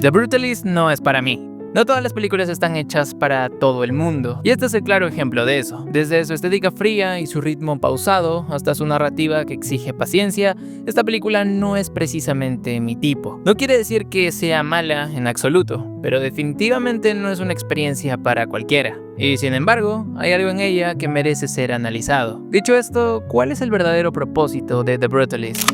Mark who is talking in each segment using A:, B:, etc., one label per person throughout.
A: The Brutalist no es para mí. No todas las películas están hechas para todo el mundo, y este es el claro ejemplo de eso. Desde su estética fría y su ritmo pausado, hasta su narrativa que exige paciencia, esta película no es precisamente mi tipo. No quiere decir que sea mala en absoluto, pero definitivamente no es una experiencia para cualquiera. Y sin embargo, hay algo en ella que merece ser analizado. Dicho esto, ¿cuál es el verdadero propósito de The Brutalist?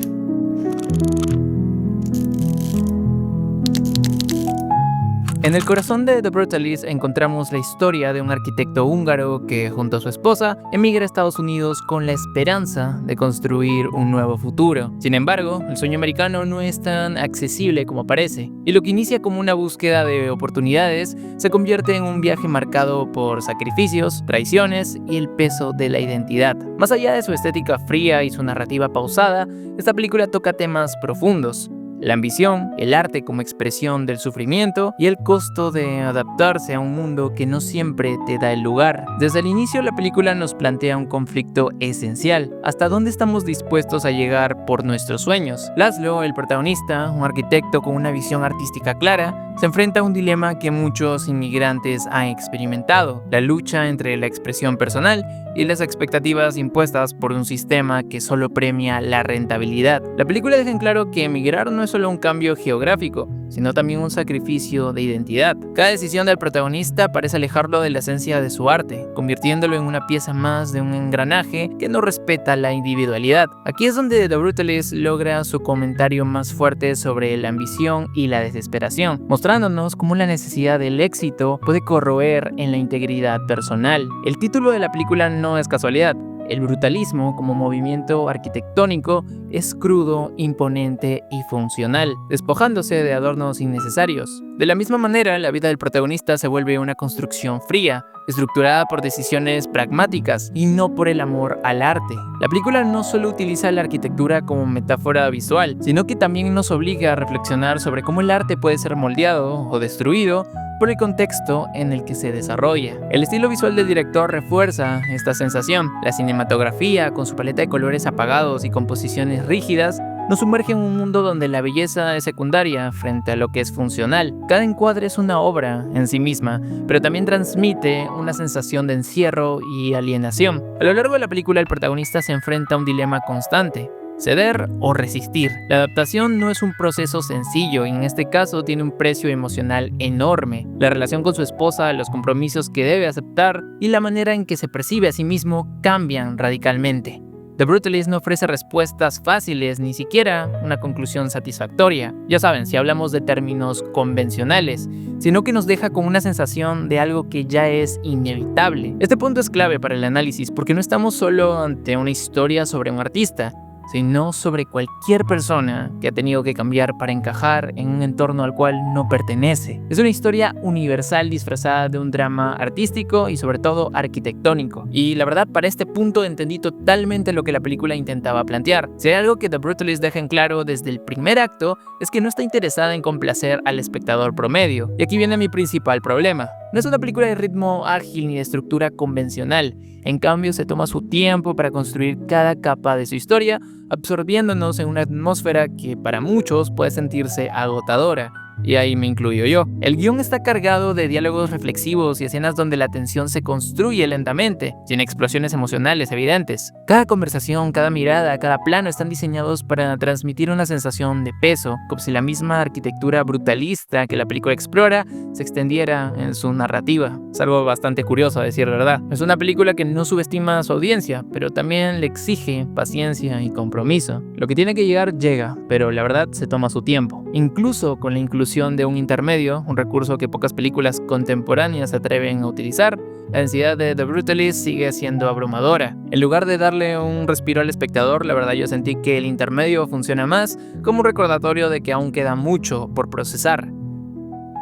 A: En el corazón de The Brutalist encontramos la historia de un arquitecto húngaro que, junto a su esposa, emigra a Estados Unidos con la esperanza de construir un nuevo futuro. Sin embargo, el sueño americano no es tan accesible como parece, y lo que inicia como una búsqueda de oportunidades se convierte en un viaje marcado por sacrificios, traiciones y el peso de la identidad. Más allá de su estética fría y su narrativa pausada, esta película toca temas profundos: la ambición, el arte como expresión del sufrimiento y el costo de adaptarse a un mundo que no siempre te da el lugar. Desde el inicio, la película nos plantea un conflicto esencial: ¿hasta dónde estamos dispuestos a llegar por nuestros sueños? Laszlo, el protagonista, un arquitecto con una visión artística clara, se enfrenta a un dilema que muchos inmigrantes han experimentado: la lucha entre la expresión personal y las expectativas impuestas por un sistema que solo premia la rentabilidad. La película deja en claro que emigrar no es solo un cambio geográfico, sino también un sacrificio de identidad. Cada decisión del protagonista parece alejarlo de la esencia de su arte, convirtiéndolo en una pieza más de un engranaje que no respeta la individualidad. Aquí es donde The Brutalist logra su comentario más fuerte sobre la ambición y la desesperación, mostrándonos cómo la necesidad del éxito puede corroer en la integridad personal. El título de la película no es casualidad. El brutalismo como movimiento arquitectónico es crudo, imponente y funcional, despojándose de adornos innecesarios. De la misma manera, la vida del protagonista se vuelve una construcción fría, estructurada por decisiones pragmáticas y no por el amor al arte. La película no solo utiliza la arquitectura como metáfora visual, sino que también nos obliga a reflexionar sobre cómo el arte puede ser moldeado o destruido por el contexto en el que se desarrolla. El estilo visual del director refuerza esta sensación. La cinematografía, con su paleta de colores apagados y composiciones rígidas, nos sumerge en un mundo donde la belleza es secundaria frente a lo que es funcional. Cada encuadre es una obra en sí misma, pero también transmite una sensación de encierro y alienación. A lo largo de la película, el protagonista se enfrenta a un dilema constante: ceder o resistir. La adaptación no es un proceso sencillo y en este caso tiene un precio emocional enorme. La relación con su esposa, los compromisos que debe aceptar y la manera en que se percibe a sí mismo cambian radicalmente. The Brutalist no ofrece respuestas fáciles, ni siquiera una conclusión satisfactoria, ya saben, si hablamos de términos convencionales, sino que nos deja con una sensación de algo que ya es inevitable. Este punto es clave para el análisis porque no estamos solo ante una historia sobre un artista, sino sobre cualquier persona que ha tenido que cambiar para encajar en un entorno al cual no pertenece. Es una historia universal disfrazada de un drama artístico y sobre todo arquitectónico. Y la verdad, para este punto entendí totalmente lo que la película intentaba plantear. Si hay algo que The Brutalist deja en claro desde el primer acto, es que no está interesada en complacer al espectador promedio. Y aquí viene mi principal problema. No es una película de ritmo ágil ni de estructura convencional. En cambio, se toma su tiempo para construir cada capa de su historia, absorbiéndonos en una atmósfera que para muchos puede sentirse agotadora. Y ahí me incluyo yo. El guión está cargado de diálogos reflexivos y escenas donde la tensión se construye lentamente, sin explosiones emocionales evidentes. Cada conversación, cada mirada, cada plano están diseñados para transmitir una sensación de peso, como si la misma arquitectura brutalista que la película explora se extendiera en su narrativa. Es algo bastante curioso, a decir verdad. Es una película que no subestima a su audiencia, pero también le exige paciencia y compromiso. Lo que tiene que llegar llega, pero la verdad se toma su tiempo. Incluso con la inclusión de un intermedio, un recurso que pocas películas contemporáneas se atreven a utilizar, la densidad de The Brutalist sigue siendo abrumadora. En lugar de darle un respiro al espectador, la verdad yo sentí que el intermedio funciona más como un recordatorio de que aún queda mucho por procesar.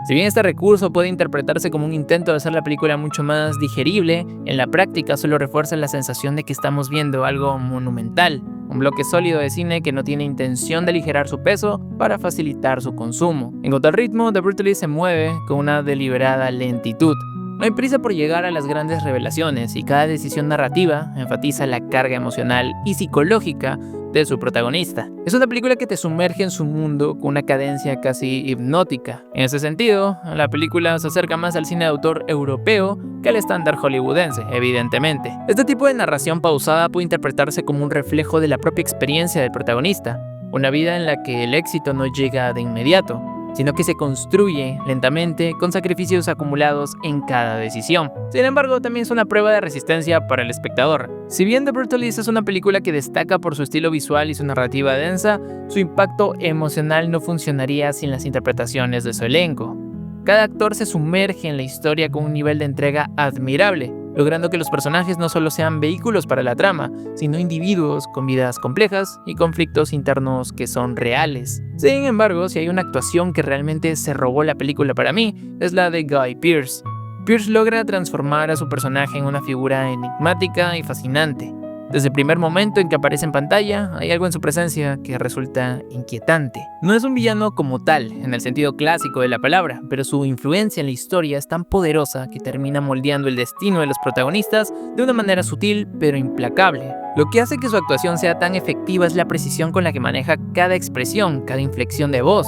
A: Si bien este recurso puede interpretarse como un intento de hacer la película mucho más digerible, en la práctica solo refuerza la sensación de que estamos viendo algo monumental, un bloque sólido de cine que no tiene intención de aligerar su peso para facilitar su consumo. En cuanto al ritmo, The Brutalist se mueve con una deliberada lentitud. No hay prisa por llegar a las grandes revelaciones y cada decisión narrativa enfatiza la carga emocional y psicológica de su protagonista. Es una película que te sumerge en su mundo con una cadencia casi hipnótica. En ese sentido, la película se acerca más al cine de autor europeo que al estándar hollywoodense, evidentemente. Este tipo de narración pausada puede interpretarse como un reflejo de la propia experiencia del protagonista, una vida en la que el éxito no llega de inmediato, sino que se construye lentamente con sacrificios acumulados en cada decisión. Sin embargo, también es una prueba de resistencia para el espectador. Si bien The Brutalist es una película que destaca por su estilo visual y su narrativa densa, su impacto emocional no funcionaría sin las interpretaciones de su elenco. Cada actor se sumerge en la historia con un nivel de entrega admirable, logrando que los personajes no solo sean vehículos para la trama, sino individuos con vidas complejas y conflictos internos que son reales. Sin embargo, si hay una actuación que realmente se robó la película para mí, es la de Guy Pearce. Pearce logra transformar a su personaje en una figura enigmática y fascinante. Desde el primer momento en que aparece en pantalla, hay algo en su presencia que resulta inquietante. No es un villano como tal, en el sentido clásico de la palabra, pero su influencia en la historia es tan poderosa que termina moldeando el destino de los protagonistas de una manera sutil pero implacable. Lo que hace que su actuación sea tan efectiva es la precisión con la que maneja cada expresión, cada inflexión de voz.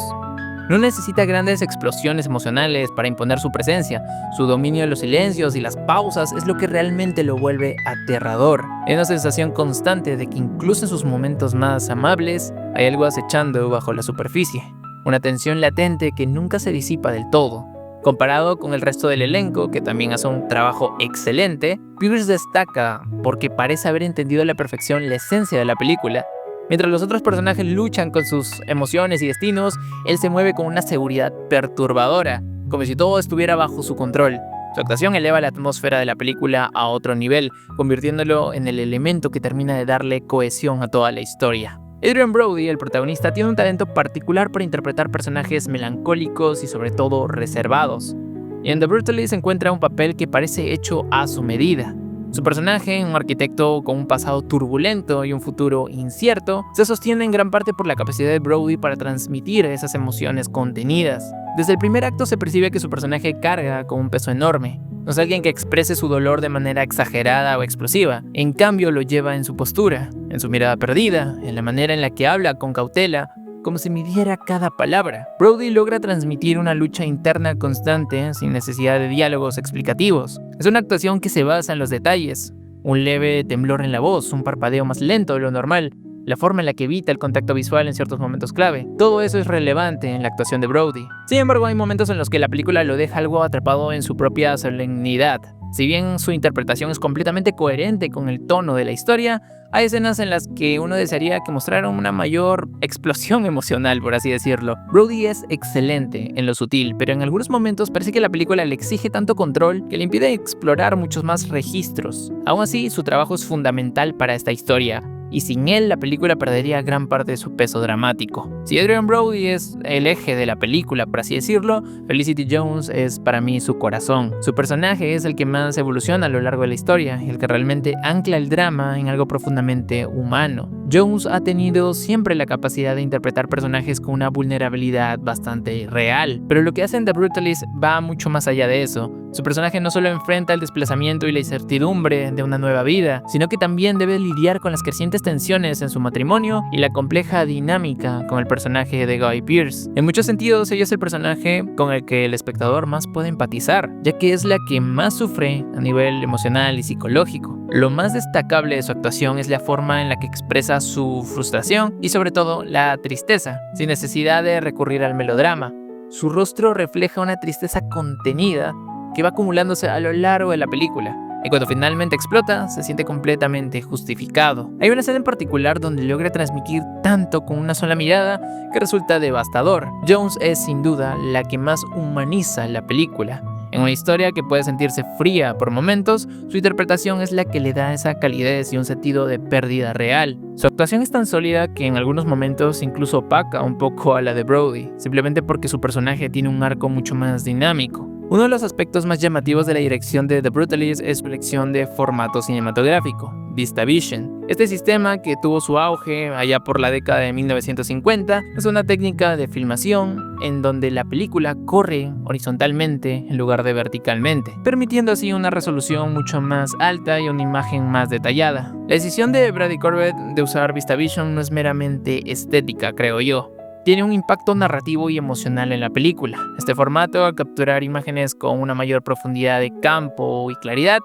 A: No necesita grandes explosiones emocionales para imponer su presencia. Su dominio de los silencios y las pausas es lo que realmente lo vuelve aterrador. Hay una sensación constante de que incluso en sus momentos más amables hay algo acechando bajo la superficie. Una tensión latente que nunca se disipa del todo. Comparado con el resto del elenco, que también hace un trabajo excelente, Pearce destaca porque parece haber entendido a la perfección la esencia de la película. Mientras los otros personajes luchan con sus emociones y destinos, él se mueve con una seguridad perturbadora, como si todo estuviera bajo su control. Su actuación eleva la atmósfera de la película a otro nivel, convirtiéndolo en el elemento que termina de darle cohesión a toda la historia. Adrien Brody, el protagonista, tiene un talento particular para interpretar personajes melancólicos y sobre todo reservados. Y en The Brutalist se encuentra un papel que parece hecho a su medida. Su personaje, un arquitecto con un pasado turbulento y un futuro incierto, se sostiene en gran parte por la capacidad de Brody para transmitir esas emociones contenidas. Desde el primer acto se percibe que su personaje carga con un peso enorme. No es alguien que exprese su dolor de manera exagerada o explosiva, en cambio lo lleva en su postura, en su mirada perdida, en la manera en la que habla con cautela, como si midiera cada palabra. Brody logra transmitir una lucha interna constante sin necesidad de diálogos explicativos. Es una actuación que se basa en los detalles, un leve temblor en la voz, un parpadeo más lento de lo normal, la forma en la que evita el contacto visual en ciertos momentos clave. Todo eso es relevante en la actuación de Brody. Sin embargo, hay momentos en los que la película lo deja algo atrapado en su propia solemnidad. Si bien su interpretación es completamente coherente con el tono de la historia, hay escenas en las que uno desearía que mostraran una mayor explosión emocional, por así decirlo. Brody es excelente en lo sutil, pero en algunos momentos parece que la película le exige tanto control que le impide explorar muchos más registros. Aún así, su trabajo es fundamental para esta historia, y sin él la película perdería gran parte de su peso dramático. Si Adrien Brody es el eje de la película, por así decirlo, Felicity Jones es para mí su corazón. Su personaje es el que más evoluciona a lo largo de la historia y el que realmente ancla el drama en algo profundamente humano. Jones ha tenido siempre la capacidad de interpretar personajes con una vulnerabilidad bastante real, pero lo que hace en The Brutalist va mucho más allá de eso. Su personaje no solo enfrenta el desplazamiento y la incertidumbre de una nueva vida, sino que también debe lidiar con las crecientes tensiones en su matrimonio y la compleja dinámica con el personaje de Guy Pearce. En muchos sentidos, ella es el personaje con el que el espectador más puede empatizar, ya que es la que más sufre a nivel emocional y psicológico. Lo más destacable de su actuación es la forma en la que expresa su frustración y sobre todo la tristeza, sin necesidad de recurrir al melodrama. Su rostro refleja una tristeza contenida que va acumulándose a lo largo de la película, y cuando finalmente explota, se siente completamente justificado. Hay una escena en particular donde logra transmitir tanto con una sola mirada que resulta devastador. Jones es sin duda la que más humaniza la película. En una historia que puede sentirse fría por momentos, su interpretación es la que le da esa calidez y un sentido de pérdida real. Su actuación es tan sólida que en algunos momentos incluso opaca un poco a la de Brody, simplemente porque su personaje tiene un arco mucho más dinámico. Uno de los aspectos más llamativos de la dirección de The Brutalist es su elección de formato cinematográfico, VistaVision. Este sistema, que tuvo su auge allá por la década de 1950, es una técnica de filmación en donde la película corre horizontalmente en lugar de verticalmente, permitiendo así una resolución mucho más alta y una imagen más detallada. La decisión de Brady Corbet de usar VistaVision no es meramente estética, creo yo. Tiene un impacto narrativo y emocional en la película. Este formato, al capturar imágenes con una mayor profundidad de campo y claridad,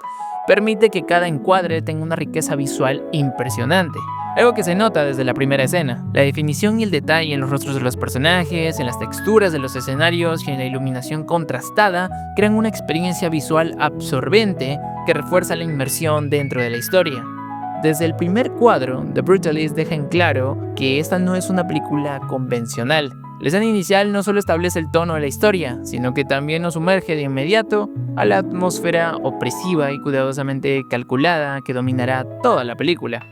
A: permite que cada encuadre tenga una riqueza visual impresionante. Algo que se nota desde la primera escena. La definición y el detalle en los rostros de los personajes, en las texturas de los escenarios y en la iluminación contrastada crean una experiencia visual absorbente que refuerza la inmersión dentro de la historia. Desde el primer cuadro, The Brutalist deja en claro que esta no es una película convencional. La escena inicial no solo establece el tono de la historia, sino que también nos sumerge de inmediato a la atmósfera opresiva y cuidadosamente calculada que dominará toda la película.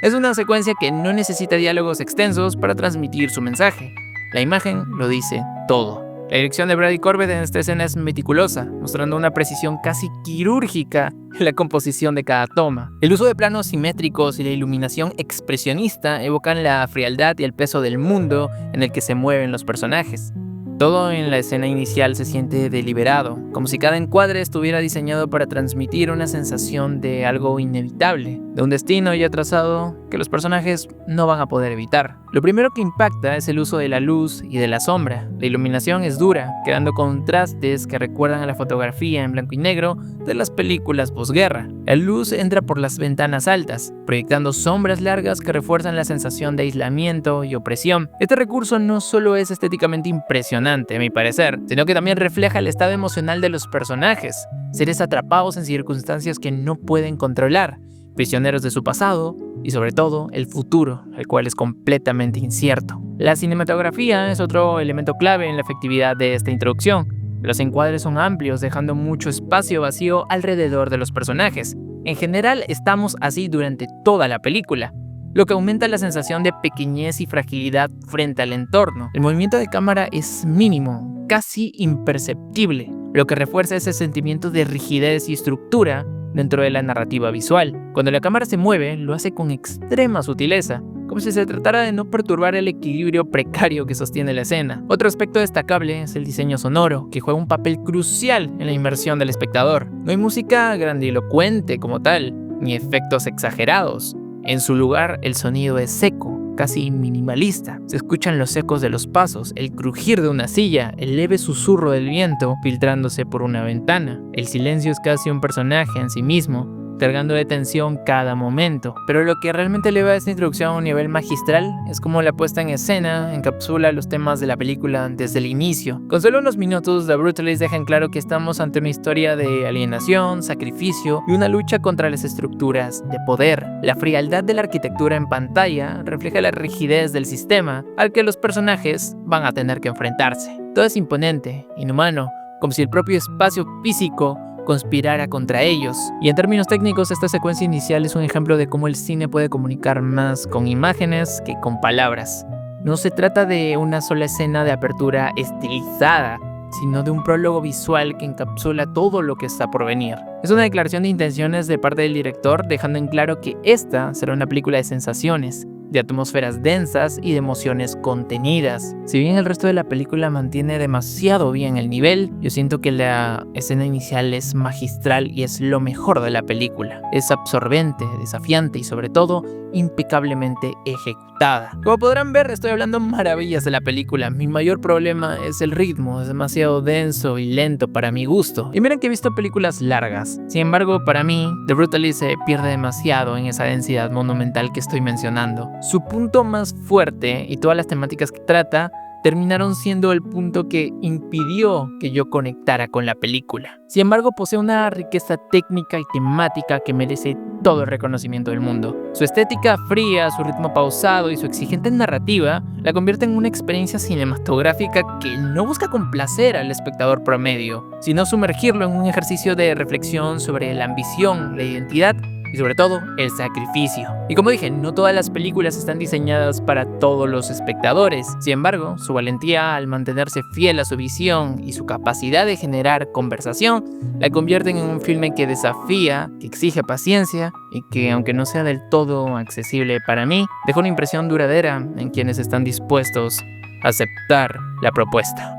A: Es una secuencia que no necesita diálogos extensos para transmitir su mensaje. La imagen lo dice todo. La dirección de Brady Corbet en esta escena es meticulosa, mostrando una precisión casi quirúrgica en la composición de cada toma. El uso de planos simétricos y la iluminación expresionista evocan la frialdad y el peso del mundo en el que se mueven los personajes. Todo en la escena inicial se siente deliberado, como si cada encuadre estuviera diseñado para transmitir una sensación de algo inevitable, de un destino ya trazado que los personajes no van a poder evitar. Lo primero que impacta es el uso de la luz y de la sombra. La iluminación es dura, creando contrastes que recuerdan a la fotografía en blanco y negro de las películas posguerra. La luz entra por las ventanas altas, proyectando sombras largas que refuerzan la sensación de aislamiento y opresión. Este recurso no solo es estéticamente impresionante, a mi parecer, sino que también refleja el estado emocional de los personajes, seres atrapados en circunstancias que no pueden controlar, prisioneros de su pasado y sobre todo el futuro, el cual es completamente incierto. La cinematografía es otro elemento clave en la efectividad de esta introducción. Los encuadres son amplios, dejando mucho espacio vacío alrededor de los personajes. En general, estamos así durante toda la película, lo que aumenta la sensación de pequeñez y fragilidad frente al entorno. El movimiento de cámara es mínimo, casi imperceptible, lo que refuerza ese sentimiento de rigidez y estructura dentro de la narrativa visual. Cuando la cámara se mueve, lo hace con extrema sutileza, como si se tratara de no perturbar el equilibrio precario que sostiene la escena. Otro aspecto destacable es el diseño sonoro, que juega un papel crucial en la inmersión del espectador. No hay música grandilocuente como tal, ni efectos exagerados. En su lugar, el sonido es seco, casi minimalista. Se escuchan los ecos de los pasos, el crujir de una silla, el leve susurro del viento filtrándose por una ventana. El silencio es casi un personaje en sí mismo, cargando de tensión cada momento. Pero lo que realmente eleva esta introducción a un nivel magistral es cómo la puesta en escena encapsula los temas de la película desde el inicio. Con solo unos minutos, The Brutalist deja en claro que estamos ante una historia de alienación, sacrificio y una lucha contra las estructuras de poder. La frialdad de la arquitectura en pantalla refleja la rigidez del sistema al que los personajes van a tener que enfrentarse. Todo es imponente, inhumano, como si el propio espacio físico conspirara contra ellos. Y en términos técnicos, esta secuencia inicial es un ejemplo de cómo el cine puede comunicar más con imágenes que con palabras. No se trata de una sola escena de apertura estilizada, sino de un prólogo visual que encapsula todo lo que está por venir. Es una declaración de intenciones de parte del director, dejando en claro que esta será una película de sensaciones, de atmósferas densas y de emociones contenidas. Si bien el resto de la película mantiene demasiado bien el nivel, yo siento que la escena inicial es magistral y es lo mejor de la película. Es absorbente, desafiante y sobre todo impecablemente ejecutada. Como podrán ver, estoy hablando maravillas de la película. Mi mayor problema es el ritmo, es demasiado denso y lento para mi gusto. Y miren que he visto películas largas. Sin embargo, para mí, The Brutalist se pierde demasiado en esa densidad monumental que estoy mencionando. Su punto más fuerte y todas las temáticas que trata terminaron siendo el punto que impidió que yo conectara con la película. Sin embargo, posee una riqueza técnica y temática que merece todo el reconocimiento del mundo. Su estética fría, su ritmo pausado y su exigente narrativa la convierten en una experiencia cinematográfica que no busca complacer al espectador promedio, sino sumergirlo en un ejercicio de reflexión sobre la ambición, la identidad y sobre todo el sacrificio. Y como dije, no todas las películas están diseñadas para todos los espectadores. Sin embargo, su valentía al mantenerse fiel a su visión y su capacidad de generar conversación la convierten en un filme que desafía, que exige paciencia y que, aunque no sea del todo accesible para mí, deja una impresión duradera en quienes están dispuestos a aceptar la propuesta.